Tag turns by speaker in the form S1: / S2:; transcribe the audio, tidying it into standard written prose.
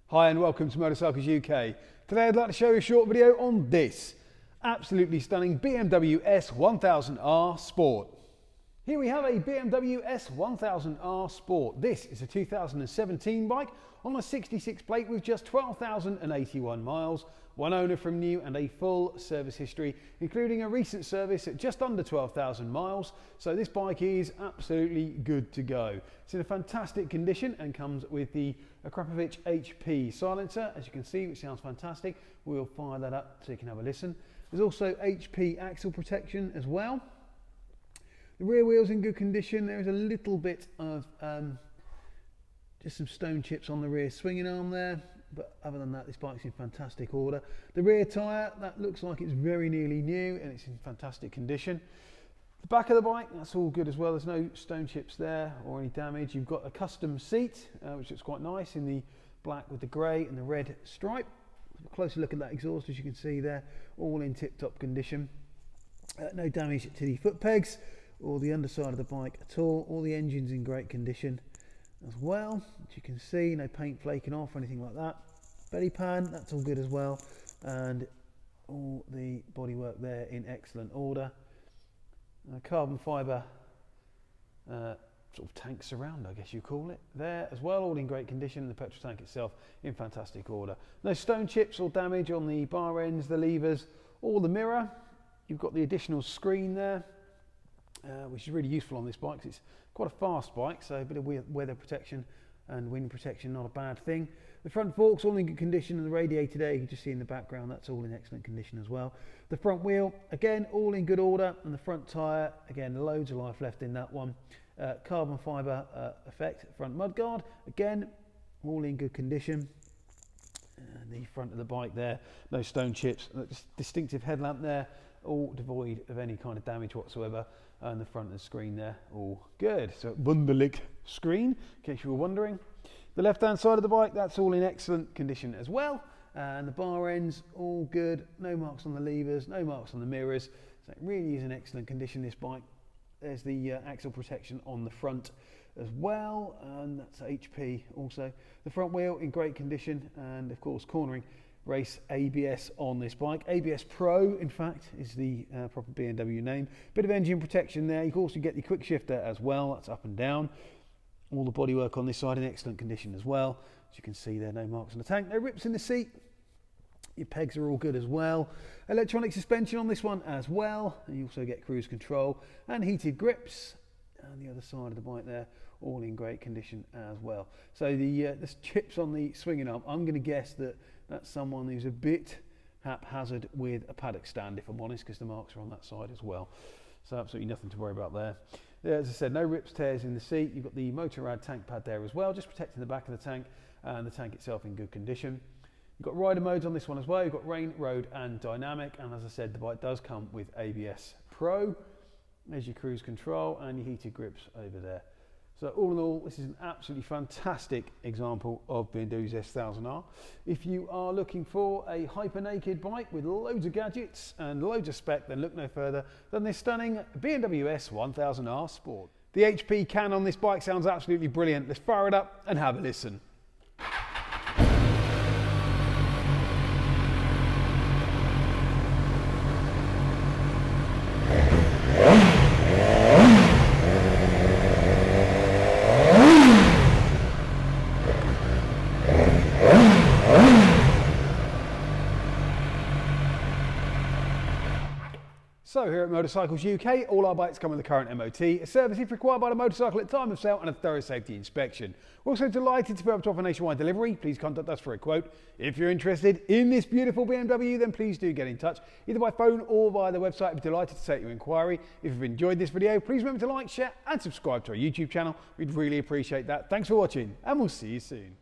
S1: Hi and welcome to Motorcycles UK. Today I'd like to show you a short video on this absolutely stunning BMW S1000R Sport. Here we have a BMW S1000R Sport. This is a 2017 bike on a 66 plate with just 12,081 miles, one owner from new and a full service history, including a recent service at just under 12,000 miles. So this bike is absolutely good to go. It's in a fantastic condition and comes with the Akrapovic HP silencer, as you can see, which sounds fantastic. We'll fire that up so you can have a listen. There's also HP axle protection as well. The rear wheel's in good condition. There is a little bit of just some stone chips on the rear swinging arm there, but other than that, this bike's in fantastic order. The rear tyre, that looks like it's very nearly new and it's in fantastic condition. The back of the bike, that's all good as well. There's no stone chips there or any damage. You've got a custom seat, which looks quite nice in the black with the grey and the red stripe. A closer look at that exhaust, as you can see there, all in tip-top condition. No damage to the foot pegs or the underside of the bike at all. All the engine's in great condition as well, as you can see. No paint flaking off or anything like that. Belly pan, that's all good as well, and all the bodywork there in excellent order. Carbon fibre sort of tank surround, I guess you call it, there as well, all in great condition. The petrol tank itself in fantastic order. No stone chips or damage on the bar ends, the levers, or the mirror. You've got the additional screen there, which is really useful on this bike because it's quite a fast bike, so a bit of weather protection and wind protection, not a bad thing. The front forks all in good condition, and the radiator there you can just see in the background, that's all in excellent condition as well. The front wheel, again, all in good order, and the front tyre, again, loads of life left in that one. Carbon fibre effect, front mudguard, again, all in good condition. And the front of the bike there, no stone chips, distinctive headlamp there, all devoid of any kind of damage whatsoever, and the front of the screen there, all good. So Wunderlick screen, in case you were wondering. The left hand side of the bike, that's all in excellent condition as well, and the bar ends all good, no marks on the levers, no marks on the mirrors, so it really is in excellent condition, this bike. There's the axle protection on the front as well, and that's HP also. The front wheel in great condition, and of course cornering race ABS on this bike. ABS Pro, in fact, is the proper BMW name. Bit of engine protection there. You can also get the quick shifter as well, that's up and down. All the bodywork on this side in excellent condition as well. As you can see there, no marks on the tank, no rips in the seat. Your pegs are all good as well. Electronic suspension on this one as well. And you also get cruise control and heated grips. And the other side of the bike there, all in great condition as well. So the chips on the swinging arm, I'm going to guess that that's someone who's a bit haphazard with a paddock stand, if I'm honest, because the marks are on that side as well. So absolutely nothing to worry about there. As I said, no rips, tears in the seat. You've got the Motorrad tank pad there as well, just protecting the back of the tank, and the tank itself in good condition. You've got rider modes on this one as well. You've got rain, road and dynamic, and as I said, the bike does come with ABS Pro. There's your cruise control and your heated grips over there. So all in all, this is an absolutely fantastic example of BMW's S1000R. If you are looking for a hyper naked bike with loads of gadgets and loads of spec, then look no further than this stunning BMW S1000R Sport. The HP can on this bike sounds absolutely brilliant. Let's fire it up and have a listen. So here at Motorcycles UK, all our bikes come with a current MOT, a service if required by the motorcycle at time of sale, and a thorough safety inspection. We're also delighted to be able to offer nationwide delivery. Please contact us for a quote. If you're interested in this beautiful BMW, then please do get in touch, either by phone or via the website. We'd be delighted to take your inquiry. If you've enjoyed this video, please remember to like, share and subscribe to our YouTube channel. We'd really appreciate that. Thanks for watching, and we'll see you soon.